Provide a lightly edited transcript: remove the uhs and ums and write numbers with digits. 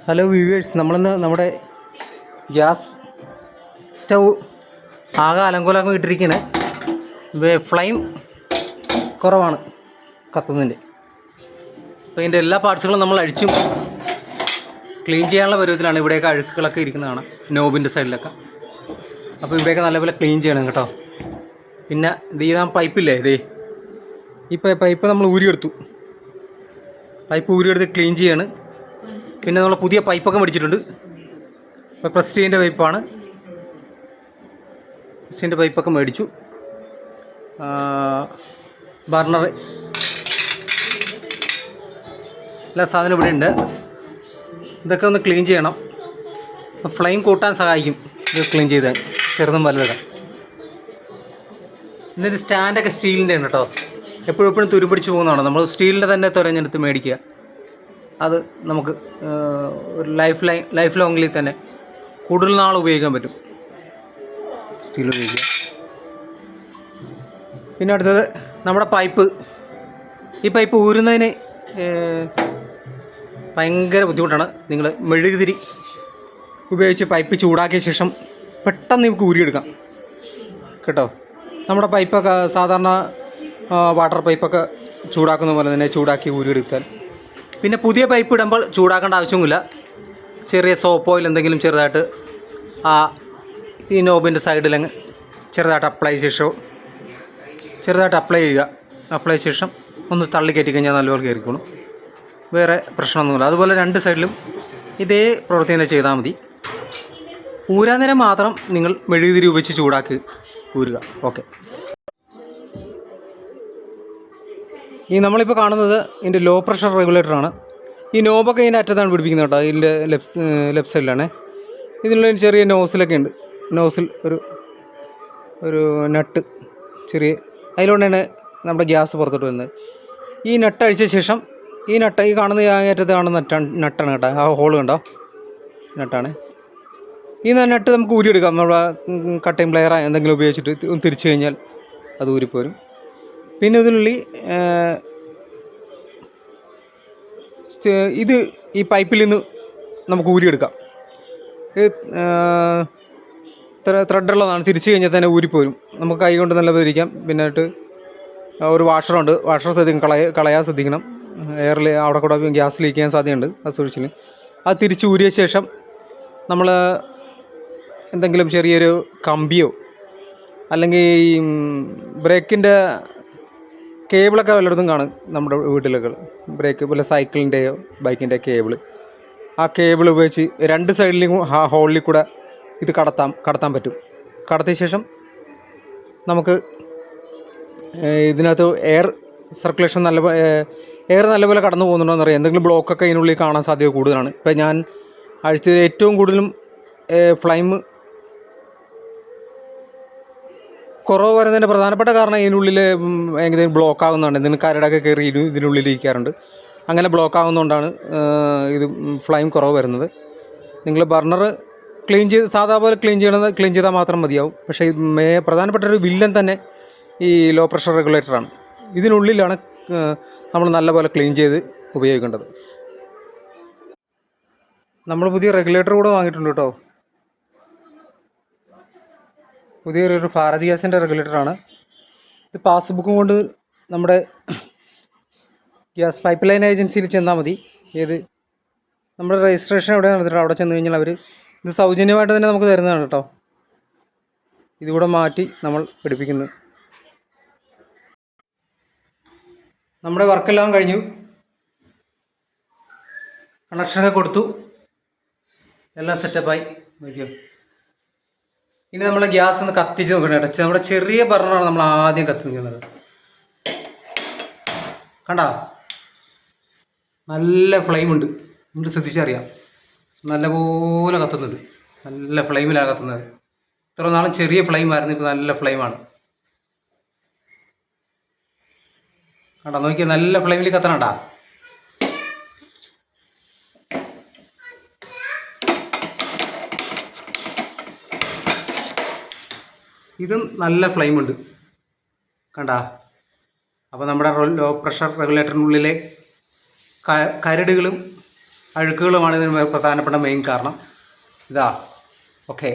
Hello viewers, നമ്മളിന്ന് നമ്മുടെ gas stove ആകെ അലങ്കോലം ഇട്ടിരിക്കുകയാണ്. ഫ്ലെയിം കുറവാണ് കത്തുന്നതിൻ്റെ. അപ്പോൾ ഇതിൻ്റെ എല്ലാ പാർട്സുകളും നമ്മൾ അഴിച്ചും ക്ലീൻ ചെയ്യാനുള്ള പരുവത്തിലാണ്. ഇവിടെയൊക്കെ അഴുക്കുകളൊക്കെ ഇരിക്കുന്നതാണ്, നോബിൻ്റെ സൈഡിലൊക്കെ. അപ്പോൾ ഇവിടെയൊക്കെ നല്ലപോലെ ക്ലീൻ ചെയ്യണം കേട്ടോ. പിന്നെ ഇത് ചെയ്താൽ പൈപ്പില്ലേ, ഇതേ ഈ പൈപ്പ് നമ്മൾ ഊരിയെടുത്തു. പൈപ്പ് ഊരിയെടുത്ത് ക്ലീൻ ചെയ്യാണ്. പിന്നെ നമ്മൾ പുതിയ പൈപ്പൊക്കെ മേടിച്ചിട്ടുണ്ട്. ഇപ്പോൾ പ്രസ്റ്റീജിൻ്റെ പൈപ്പാണ്. പ്രസ്റ്റീജിൻ്റെ പൈപ്പൊക്കെ മേടിച്ചു. ബർണർ, എല്ലാ സാധനവും ഇവിടെ ഉണ്ട്. ഇതൊക്കെ ഒന്ന് ക്ലീൻ ചെയ്യണം. ഫ്ലെയിം കൂട്ടാൻ സഹായിക്കും ഇത് ക്ലീൻ ചെയ്താൽ, ചെറുതും വലുതൊക്കെ. ഇന്നൊരു സ്റ്റാൻഡൊക്കെ സ്റ്റീലിൻ്റെ ആണ് കേട്ടോ. എപ്പോഴും തുരുപിടിച്ച് പോകുന്നതാണ്. നമ്മൾ സ്റ്റീലിൻ്റെ തന്നെ തുരഞ്ഞെടുത്ത് മേടിക്കുക. അത് നമുക്ക് ഒരു ലൈഫ് ലോങ്ങിൽ തന്നെ കൂടുതൽ നാൾ ഉപയോഗിക്കാൻ പറ്റും, സ്റ്റീൽ ഉപയോഗിക്കുക. പിന്നെ അടുത്തത് നമ്മുടെ പൈപ്പ്. ഈ പൈപ്പ് ഊരുന്നതിന് ഭയങ്കര ബുദ്ധിമുട്ടാണ്. നിങ്ങൾ മെഴുകുതിരി ഉപയോഗിച്ച് പൈപ്പ് ചൂടാക്കിയ ശേഷം പെട്ടെന്ന് നമുക്ക് ഊരിയെടുക്കാം കേട്ടോ. നമ്മുടെ പൈപ്പൊക്കെ സാധാരണ വാട്ടർ പൈപ്പൊക്കെ ചൂടാക്കുന്ന പോലെ തന്നെ ചൂടാക്കി ഊരിയെടുത്താൽ. പിന്നെ പുതിയ പൈപ്പ് ഇടുമ്പോൾ ചൂടാക്കേണ്ട ആവശ്യമൊന്നുമില്ല. ചെറിയ സോപ്പ് ഓയിൽ എന്തെങ്കിലും ചെറുതായിട്ട് ഈ നോബിൻ്റെ സൈഡിലങ്ങ് ചെറുതായിട്ട് അപ്ലൈ ചെയ്യുക. അപ്ലൈ ശേഷം ഒന്ന് തള്ളി കയറ്റി കഴിഞ്ഞാൽ നല്ലപോലെ കയറിക്കോളും. വേറെ പ്രശ്നമൊന്നുമില്ല. അതുപോലെ രണ്ട് സൈഡിലും ഇതേ പ്രവൃത്തി തന്നെ ചെയ്താൽ മതി. ഊരാൻ നേരം മാത്രം നിങ്ങൾ മെഴുകുതിരി ഉപയോഗിച്ച് ചൂടാക്കി ഊരുക. ഓക്കെ. ഈ നമ്മളിപ്പോൾ കാണുന്നത് ഇതിൻ്റെ ലോ പ്രഷർ റെഗുലേറ്ററാണ്. ഈ നോബൊക്കെ ഇതിൻ്റെ അറ്റത്താണ് പിടിപ്പിക്കുന്നത് കേട്ടോ. ഇതിൻ്റെ ലെഫ്റ്റ് സൈഡിലാണ്. ഇതിനുള്ള ചെറിയ നോസിലൊക്കെ ഉണ്ട്. നോസിൽ ഒരു നട്ട് ചെറിയ, അതിലുകൊണ്ടാണ് നമ്മുടെ ഗ്യാസ് പുറത്തോട്ട് വരുന്നത്. ഈ നട്ട് അഴിച്ച ശേഷം ഈ കാണുന്ന അറ്റത്ത് കാണുന്ന നട്ടാണ് കേട്ടോ. ആ ഹോൾ കണ്ടോ, നട്ടാണ്. ഈ നട്ട് നമുക്ക് ഊരിയെടുക്കാം. നമ്മുടെ കട്ടയും പ്ലെയർ എന്തെങ്കിലും ഉപയോഗിച്ചിട്ട് ഒന്ന് തിരിച്ചു കഴിഞ്ഞാൽ അത് ഊരിപ്പോരും. പിന്നെ ഇതിനുള്ളിൽ ഇത് ഈ പൈപ്പിൽ നിന്ന് നമുക്ക് ഊരിയെടുക്കാം. ഇത് ത്രെഡുള്ളതാണ്. തിരിച്ചു കഴിഞ്ഞാൽ തന്നെ ഊരിപ്പോരും. നമുക്ക് കൈ കൊണ്ട് നല്ല തിരിക്കാം. പിന്നെ ഒരു വാഷറുണ്ട്. വാഷർ കളയാൻ ശ്രദ്ധിക്കണം. എയറിൽ അവിടെ കൂടെ ഗ്യാസ് ലീക്ക് ചെയ്യാൻ സാധ്യതയുണ്ട്. അത് സൂക്ഷിച്ചില്ല. അത് തിരിച്ച് ഊരിയ ശേഷം നമ്മൾ എന്തെങ്കിലും ചെറിയൊരു കമ്പിയോ അല്ലെങ്കിൽ ഈ ബ്രേക്കിൻ്റെ കേബിളൊക്കെ വല്ലയിടത്തും കാണും നമ്മുടെ വീട്ടിലൊക്കെ. ബ്രേക്ക് പോലെ സൈക്കിളിൻ്റെയോ ബൈക്കിൻ്റെ കേബിൾ. ആ കേബിൾ ഉപയോഗിച്ച് രണ്ട് സൈഡിലും ഹോളിൽ കൂടെ ഇത് കടത്താൻ പറ്റും. കടത്തിയ ശേഷം നമുക്ക് ഇതിനകത്ത് എയർ സർക്കുലേഷൻ നല്ലപോലെ കടന്നു പോകുന്നുണ്ടോയെന്ന് അറിയാം. എന്തെങ്കിലും ബ്ലോക്കൊക്കെ ഇതിനുള്ളിൽ കാണാൻ സാധ്യത കൂടുതലാണ്. ഇപ്പം ഞാൻ അഴിച്ചതിൽ ഏറ്റവും കൂടുതലും ഫ്ലെയിം കുറവ് വരുന്നതിൻ്റെ പ്രധാനപ്പെട്ട കാരണം ഇതിനുള്ളിൽ ഏകദേശം ബ്ലോക്ക് ആകുന്നുണ്ട്. എന്തെങ്കിലും കരടൊക്കെ കയറി ഇതിനുള്ളിൽ ഇരിക്കാറുണ്ട്. അങ്ങനെ ബ്ലോക്ക് ആകുന്നതുകൊണ്ടാണ് ഇത് ഫ്ലെയിം കുറവ് വരുന്നത്. നിങ്ങൾ ബർണർ സാധാ പോലെ ക്ലീൻ ചെയ്താൽ മാത്രം മതിയാവും. പക്ഷേ പ്രധാനപ്പെട്ട ഒരു വില്ലൻ തന്നെ ഈ ലോ പ്രഷർ റെഗുലേറ്ററാണ്. ഇതിനുള്ളിലാണ് നമ്മൾ നല്ലപോലെ ക്ലീൻ ചെയ്ത് ഉപയോഗിക്കേണ്ടത്. നമ്മൾ പുതിയ റെഗുലേറ്റർ കൂടെ വാങ്ങിയിട്ടുണ്ട് കേട്ടോ. പുതിയൊരു ഭാരത് ഗ്യാസിൻ്റെ റെഗുലേറ്ററാണ്. ഇത് പാസ്ബുക്കും കൊണ്ട് നമ്മുടെ ഗ്യാസ് പൈപ്പ് ലൈൻ ഏജൻസിയിൽ ചെന്നാൽ മതി. നമ്മുടെ രജിസ്ട്രേഷൻ എവിടെ നടത്തിയിട്ട് അവിടെ ചെന്ന് കഴിഞ്ഞാൽ അവർ ഇത് സൗജന്യമായിട്ട് തന്നെ നമുക്ക് തരുന്നതാണ് കേട്ടോ. ഇതുകൂടെ മാറ്റി നമ്മൾ പിടിപ്പിക്കുന്നത്. നമ്മുടെ വർക്കെല്ലാം കഴിഞ്ഞു. കണക്ഷനൊക്കെ കൊടുത്തു. എല്ലാം സെറ്റപ്പായി. നോക്കിയോ. ഇനി നമ്മൾ ഗ്യാസ് ഒന്ന് കത്തിച്ച് നോക്കണം കേട്ടോ. നമ്മുടെ ചെറിയ ബർണറാണ് നമ്മൾ ആദ്യം കത്തിക്കുന്നത്. കണ്ടോ, നല്ല ഫ്ലെയിമുണ്ട്. നമ്മൾ ശ്രദ്ധിച്ചറിയാം. നല്ലപോലെ കത്തുന്നുണ്ട്. നല്ല ഫ്ലെയിമിലാണ് കത്തുന്നത്. ഇത്ര നാളും ചെറിയ ഫ്ലെയിമായിരുന്നു, ഇപ്പോൾ നല്ല ഫ്ലെയിമാണ്. കണ്ടോ, നോക്കിയാൽ നല്ല ഫ്ലെയിമിൽ കത്തണണ്ടാ. ഇതും നല്ല ഫ്ലെയിമുണ്ട് കണ്ടാ. അപ്പോൾ നമ്മുടെ ലോ പ്രഷർ റെഗുലേറ്ററിനുള്ളിലെ കരടുകളും അഴുക്കുകളുമാണ് ഇതിന് പ്രധാനപ്പെട്ട മെയിൻ കാരണം. ഇതാ ഓക്കെ.